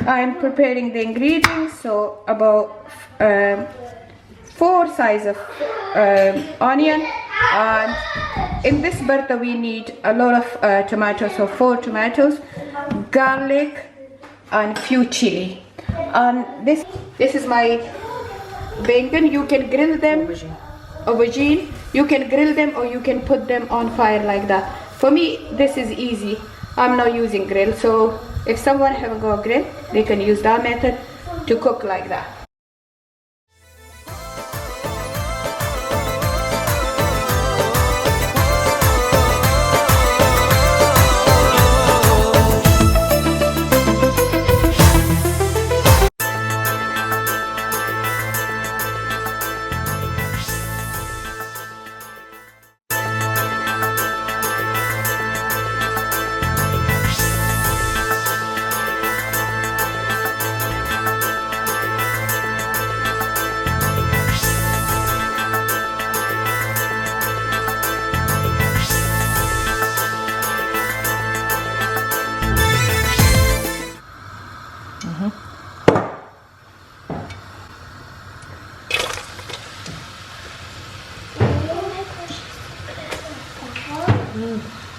I'm preparing the ingredients, so about 4 size of onion, and in this bartha we need a lot of tomatoes, so 4 tomatoes, garlic and few chili. And this is my benghan. You can grill them, aubergine. You can grill them or you can put them on fire like that. For me this is easy, I'm not using grill, so if someone haven't got a grill, they can use that method to cook like that.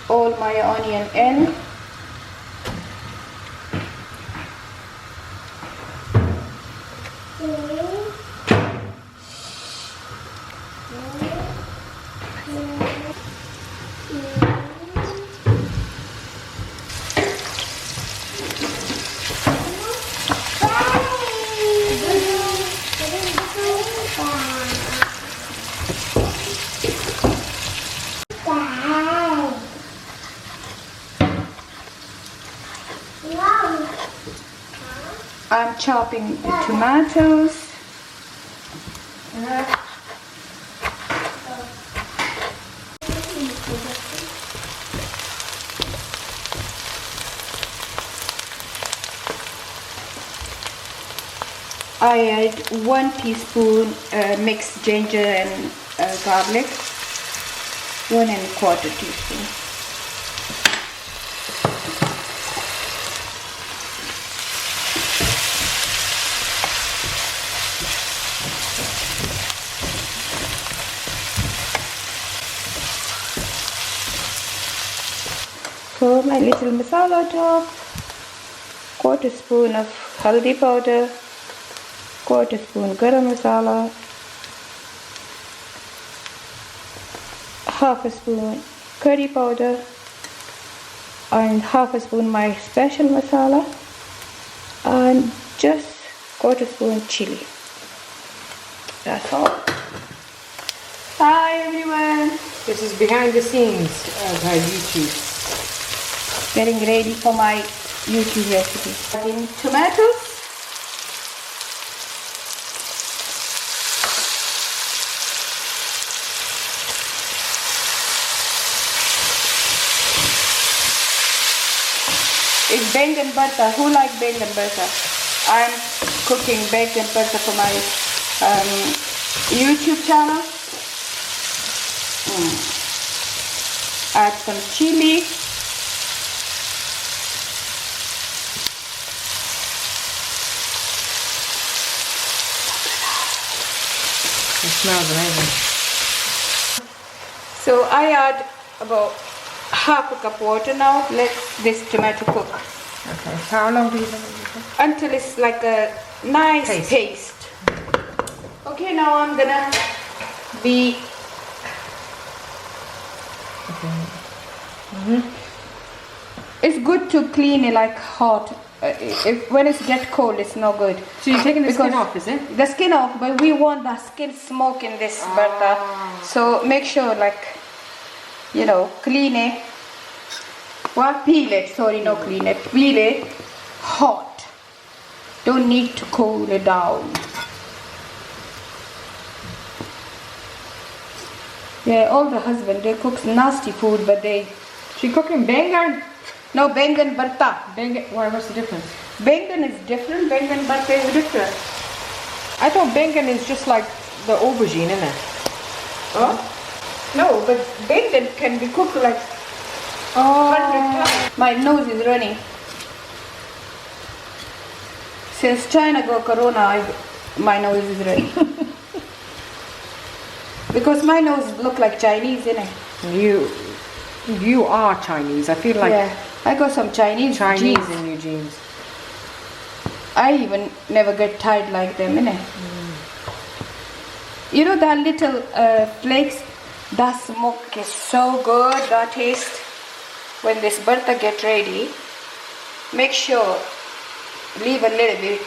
All my onion in. I'm chopping the tomatoes. I add 1 teaspoon mixed ginger and garlic, 1¼ teaspoon. So my little masala top, 1/4 spoon of haldi powder, 1/4 spoon garam masala, 1/2 spoon curry powder, and 1/2 spoon my special masala, and just 1/4 spoon chili. That's all. Hi everyone. This is behind the scenes of our YouTube. Getting ready for my YouTube recipe. Adding tomatoes. It's Benghan Barta. Who like Benghan Barta? I'm cooking Benghan Barta for my YouTube channel. Add some chili. It smells amazing. So I add about 1/2 cup water now. Let this tomato cook. Okay, how long do you want it to cook? Until it's like a nice paste. Okay, now I'm gonna be It's good to clean it like hot. When it gets cold, it's not good. So you're taking the skin off, is it? The skin off, but we want the skin smoke in this bartha. So make sure, like, you know, clean it. Well, peel it. Sorry, not clean it. Peel it hot. Don't need to cool it down. Yeah, all the husband, they cook nasty food, but they... She cooking Benghan? No, Benghan Barta. Benghan, what's the difference? Benghan is different, Benghan Barta is different. I thought Benghan is just like the aubergine, isn't it? Huh? No, but Benghan can be cooked like 100 times. My nose is running. Since China go corona, my nose is ready. Because my nose look like Chinese, innit? You are Chinese. I feel like Yeah, I got some Chinese Chinese genes. in your jeans. I even never get tired like them, innit? You know that little flakes, that smoke is so good, that taste. When this bartha get ready, make sure leave a little bit.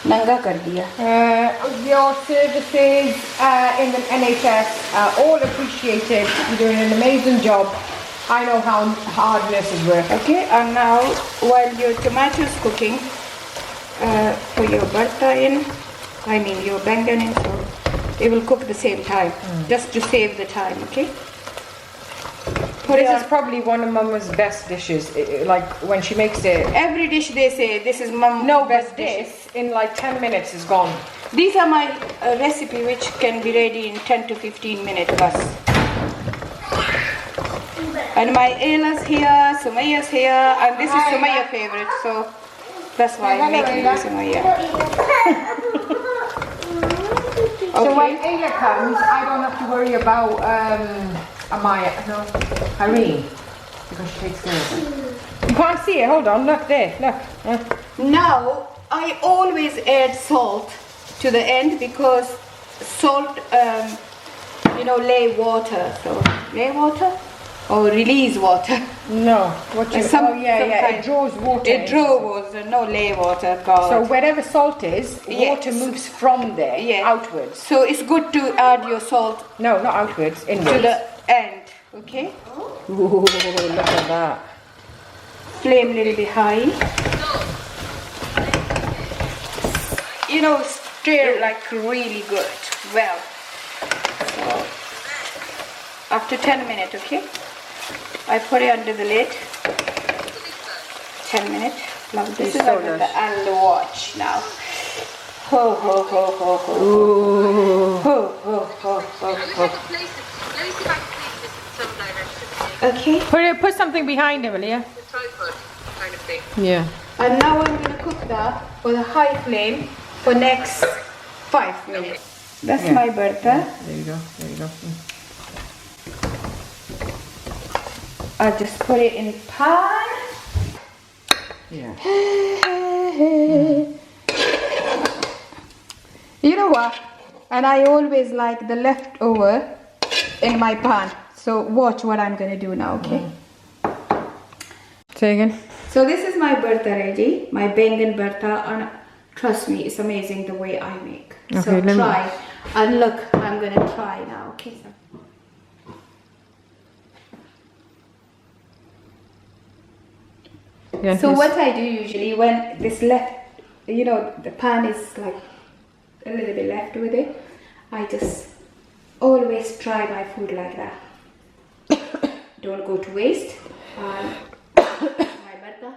Nanga kar diya. Your services in the NHS are all appreciated. You're doing an amazing job. I know how hard nurses work. Okay, and now while your tomato is cooking, for your bartha in, I mean your Benghan in, so it will cook the same time, just to save the time, okay? This is probably one of Mama's best dishes. Like when she makes it. Every dish they say this is mom best But dish. this in like 10 minutes is gone. These are my recipe which can be ready in 10 to 15 minutes bus. And my Ayla's here, Sumayya's here, and this is Sumayya's favorite, so that's why I'm making this Sumayya. So when Ayla comes, I don't have to worry about Amaya, no, Irene, because she takes care of it. You can't see it, hold on, look there, look. Now, I always add salt to the end because salt, lay water. So, lay water or release water. No, what you, it draws water. It draws water, no lay water. God. So wherever salt is, Yes. water moves from there outwards. So it's good to add your salt No, not outwards, inwards. to the end, okay? Ooh, look at that. Flame a little bit high. Stir like really good. Well, so after 10 minutes, okay? I put it under the lid. 10 minutes. Now this is under the watch now. Ho ho ho ho ho. Ooh. Ho ho ho ho ho. Okay. Put something behind him, Aliyah. Tripod kind of thing. Yeah. And now I'm going to cook that with a high flame for next 5 minutes. That's my bartha. There you go, there you go. I'll just put it in pan. Yeah. You know what? And I always like the leftover in my pan. So watch what I'm going to do now, okay? Say again. So this is my bartha ready, my Benghan Barta, and trust me, it's amazing the way I make. Okay, So try. And look, I'm going to try now, okay? Yeah, So what I do usually when this left, the pan is like a little bit left with it, I just always try my food like that. Don't go to waste. My bartha.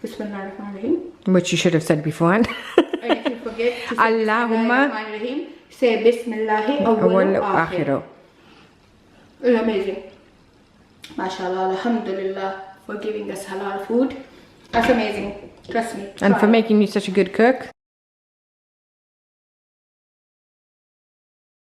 Bismillahirrahmanirrahim. Which you should have said beforehand. And if you forget to say Allahumma Bismillahirrahmanirrahim, say Bismillahi awwalu akhiru. It's amazing. MashaAllah, Alhamdulillah for giving us halal food. That's amazing. Trust me. And Try. for making you such a good cook.